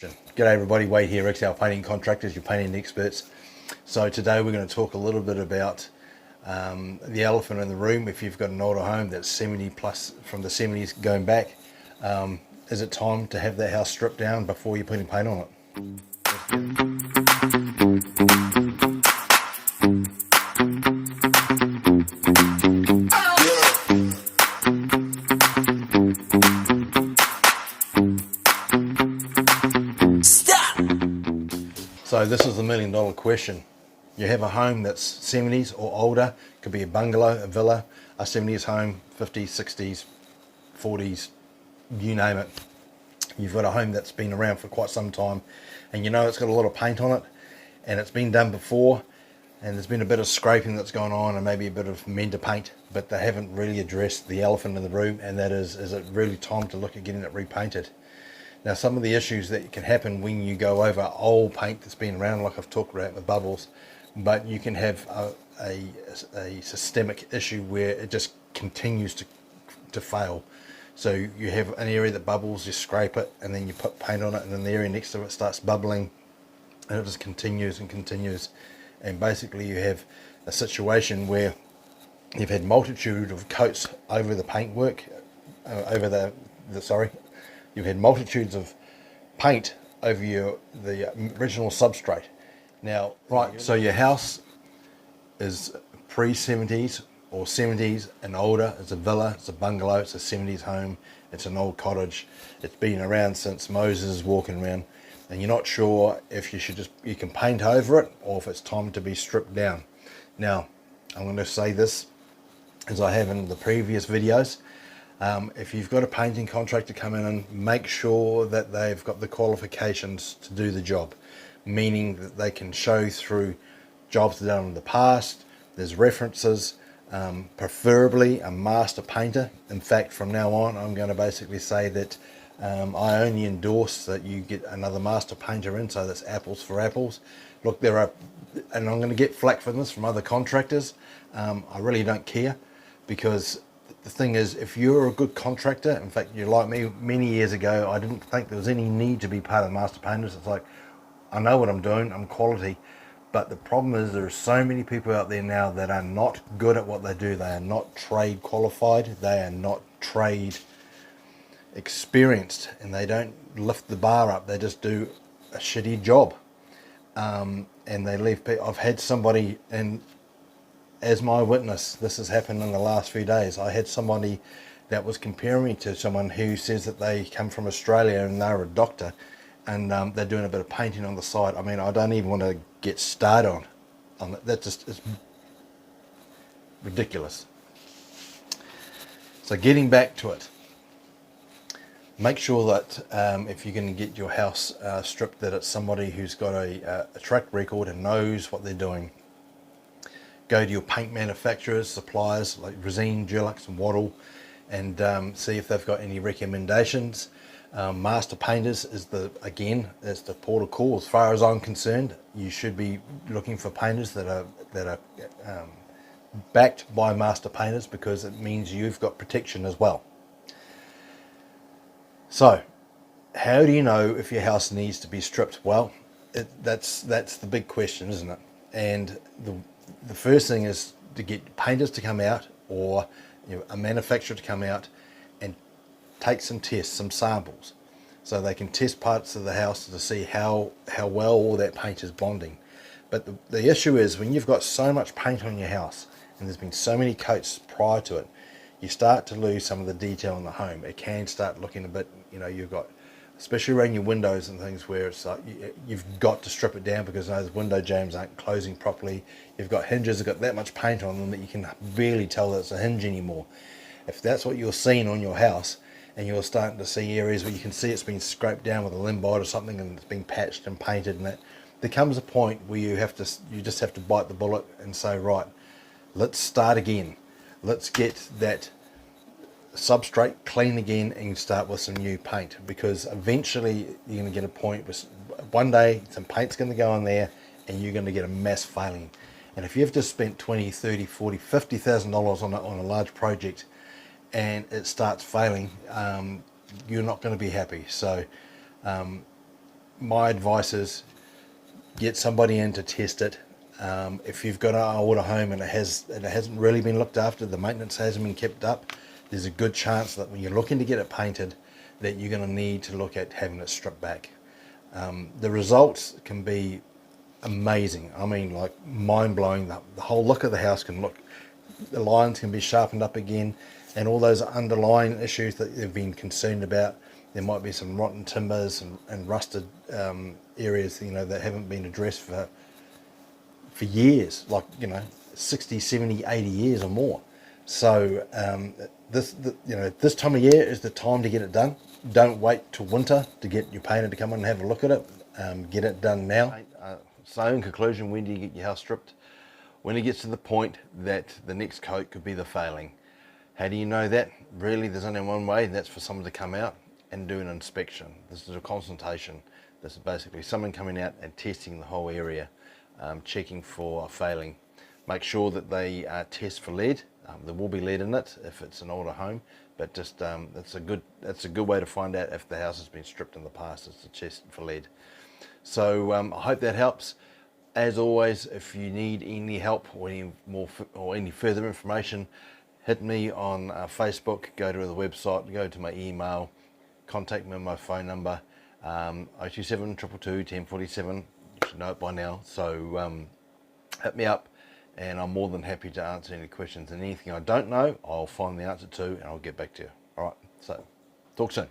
G'day everybody, Wade here, XL Painting Contractors, your painting experts. So today we're going to talk a little bit about the elephant in the room. If you've got an older home that's 70 plus, from the 70s going back, is it time to have that house stripped down before you're putting paint on it? So this is the $1,000,000 question. You have a home that's 70s or older, could be a bungalow, a villa, a 70s home, 50s, 60s, 40s, you name it. You've got a home that's been around for quite some time and you know it's got a lot of paint on it and it's been done before and there's been a bit of scraping that's gone on and maybe a bit of mender paint, but they haven't really addressed the elephant in the room, and that is it really time to look at getting it repainted? Now, some of the issues that can happen when you go over old paint that's been around, like I've talked about with bubbles, but you can have a systemic issue where it just continues to fail. So you have an area that bubbles, you scrape it, and then you put paint on it, and then the area next to it starts bubbling, and it just continues and continues. And basically you have a situation where you've had multitude of coats over the paintwork, you've had multitudes of paint over the original substrate. Now, right, so your house is pre-70s or 70s and older. It's a villa, it's a bungalow, it's a 70s home, it's an old cottage. It's been around since Moses is walking around, and you're not sure if you can paint over it or if it's time to be stripped down. Now, I'm going to say this, as I have in the previous videos. If you've got a painting contractor come in, and make sure that they've got the qualifications to do the job, meaning that they can show through jobs done in the past. There's references, preferably a master painter. In fact, from now on, I'm going to basically say that I only endorse that you get another master painter in, so that's apples for apples. Look, and I'm going to get flack for this from other contractors. I really don't care, because the thing is, if you're a good contractor, in fact, you're like me, many years ago, I didn't think there was any need to be part of master painters. It's like, I know what I'm doing, I'm quality. But the problem is there are so many people out there now that are not good at what they do. They are not trade qualified, they are not trade experienced, and they don't lift the bar up. They just do a shitty job. And they leave people. I've had somebody in as my witness, this has happened in the last few days. I had somebody that was comparing me to someone who says that they come from Australia and they're a doctor, and they're doing a bit of painting on the side. I mean, I don't even want to get started on that. That just is ridiculous. So getting back to it, make sure that if you're going to get your house stripped, that it's somebody who's got a track record and knows what they're doing. Go to your paint manufacturers, suppliers like Resine, Dulux and Wattle, and see if they've got any recommendations. Master painters is the port of call. As far as I'm concerned, you should be looking for painters that are backed by master painters, because it means you've got protection as well. So, how do you know if your house needs to be stripped? Well, that's the big question, isn't it? And the first thing is to get painters to come out, or a manufacturer to come out and take some tests, some samples, so they can test parts of the house to see how well all that paint is bonding. But the issue is, when you've got so much paint on your house and there's been so many coats prior to it, you start to lose some of the detail in the home. It can start looking a bit, you've got, especially around your windows and things, where it's like you've got to strip it down because those window jambs aren't closing properly. You've got hinges that got that much paint on them that you can barely tell that it's a hinge anymore. If that's what you're seeing on your house, and you're starting to see areas where you can see it's been scraped down with a Limbite or something, and it's been patched and painted, and that, there comes a point where you just have to bite the bullet and say, right, let's start again. Let's get that substrate clean again and start with some new paint, because eventually you're going to get a point where one day some paint's going to go in there and you're going to get a mass failing. And if you've just spent 20, 30, 40, $50,000 on a large project and it starts failing, you're not going to be happy. So my advice is get somebody in to test it. If you've got an older home and it hasn't really been looked after, the maintenance hasn't been kept up, there's a good chance that when you're looking to get it painted, that you're going to need to look at having it stripped back. The results can be amazing. I mean, like mind-blowing. The whole look of the house can look, the lines can be sharpened up again, and all those underlying issues that they've been concerned about. There might be some rotten timbers and rusted areas, you know, that haven't been addressed for years, like, you know, 60, 70, 80 years or more. So this time of year is the time to get it done. Don't wait till winter to get your painter to come in and have a look at it. Get it done now. So in conclusion, when do you get your house stripped? When it gets to the point that the next coat could be the failing. How do you know that? Really, there's only one way, and that's for someone to come out and do an inspection. This is a consultation. This is basically someone coming out and testing the whole area, checking for a failing. Make sure that they test for lead. There will be lead in it if it's an older home, but just that's a good way to find out if the house has been stripped in the past, is to test for lead. So I hope that helps. As always, if you need any help or any further information, hit me on Facebook, go to the website, go to my email, contact me on my phone number, 027 222 1047. You should know it by now. So hit me up, and I'm more than happy to answer any questions. And anything I don't know, I'll find the answer to, and I'll get back to you. All right, so talk soon.